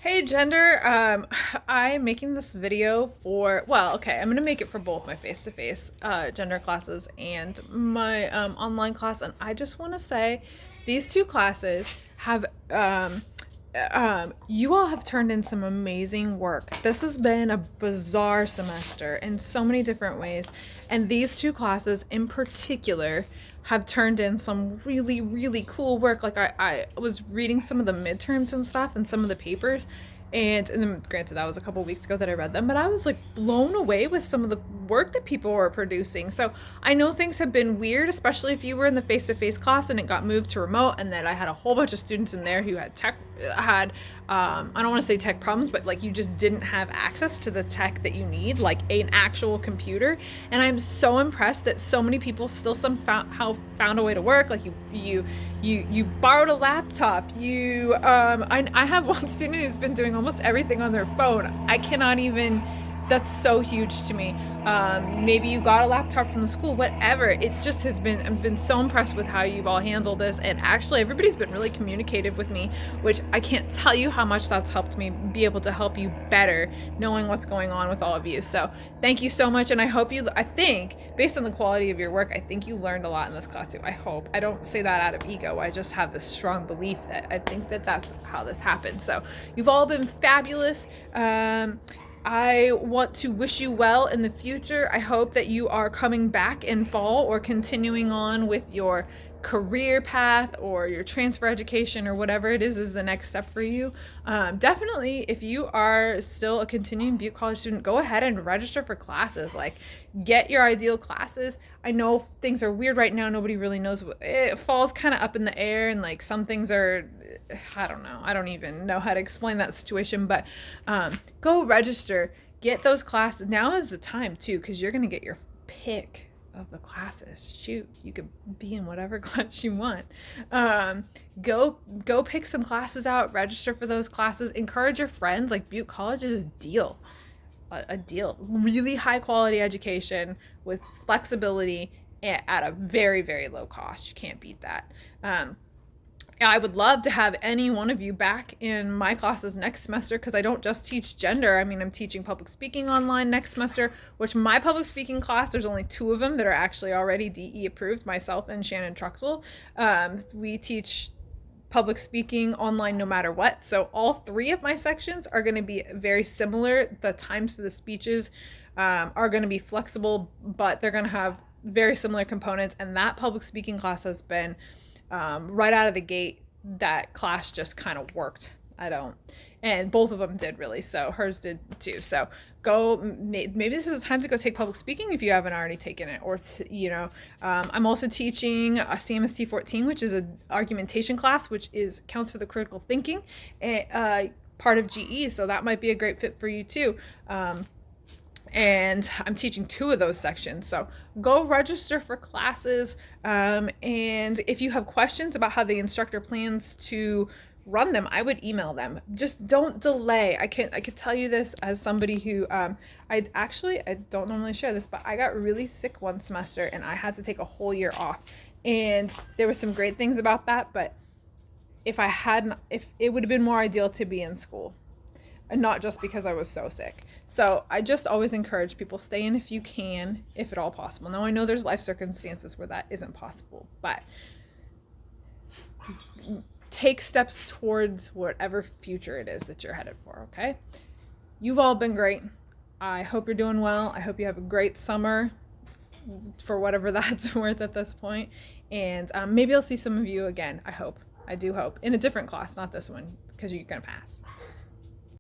Hey gender, I'm making this video for, well, okay, I'm gonna make it for both my face-to-face gender classes and my online class, and I just want to say these two classes have, you all have turned in some amazing work. This has been a bizarre semester in so many different ways, and these two classes in particular have turned in some really, really cool work. Like I was reading some of the midterms and stuff and some of the papers, and then granted that was a couple weeks ago that I read them, but I was like blown away with some of the work that people were producing. So I know things have been weird, especially if you were in the face-to-face class and it got moved to remote, and that I had a whole bunch of students in there who had I don't want to say tech problems, but like you just didn't have access to the tech that you need, like an actual computer. And I'm so impressed that so many people still somehow found a way to work. Like you borrowed a laptop. I have one student who's been doing almost everything on their phone. I cannot even. That's so huge to me. Maybe you got a laptop from the school, whatever. It just has been, I've been so impressed with how you've all handled this. And actually, everybody's been really communicative with me, which I can't tell you how much that's helped me be able to help you better, knowing what's going on with all of you. So thank you so much. And I think, based on the quality of your work, I think you learned a lot in this class too. I hope. I don't say that out of ego. I just have this strong belief that I think that that's how this happened. So you've all been fabulous. I want to wish you well in the future. I hope that you are coming back in fall or continuing on with your career path or your transfer education or whatever it is the next step for you. Definitely, if you are still a continuing Butte College student, go ahead and register for classes. Like, get your ideal classes. I know things are weird right now. Nobody really knows what it falls kind of up in the air, and like some things are, I don't know. I don't even know how to explain that situation, but go register, get those classes. Now is the time too, because you're gonna get your pick of the classes. Shoot, you could be in whatever class you want. Go pick some classes out, register for those classes, encourage your friends. Like, Butte College is a deal. A deal. Really high quality education with flexibility at a very, very low cost. You can't beat that. I would love to have any one of you back in my classes next semester, because I don't just teach gender. I mean, I'm teaching public speaking online next semester, which my public speaking class, there's only two of them that are actually already DE approved, myself and Shannon Truxell. We teach public speaking online no matter what. So all three of my sections are going to be very similar. The times for the speeches are going to be flexible, but they're going to have very similar components. And that public speaking class has been right out of the gate, that class just kind of worked. And both of them did, really. So hers did too. So maybe this is the time to go take public speaking if you haven't already taken it. Or I'm also teaching a CMST 14, which is an argumentation class, which counts for the critical thinking part of GE. So that might be a great fit for you too. And I'm teaching two of those sections. So go register for classes. And if you have questions about how the instructor plans to run them, I would email them. Just don't delay. I could tell you this as somebody who, I don't normally share this, but I got really sick one semester and I had to take a whole year off. And there were some great things about that, but if it would have been more ideal to be in school, and not just because I was so sick. So I just always encourage people, stay in if you can, if at all possible. Now, I know there's life circumstances where that isn't possible, but take steps towards whatever future it is that you're headed for, okay? You've all been great. I hope you're doing well. I hope you have a great summer, for whatever that's worth at this point. And maybe I'll see some of you again, I hope. I do hope. In a different class, not this one, because you're going to pass.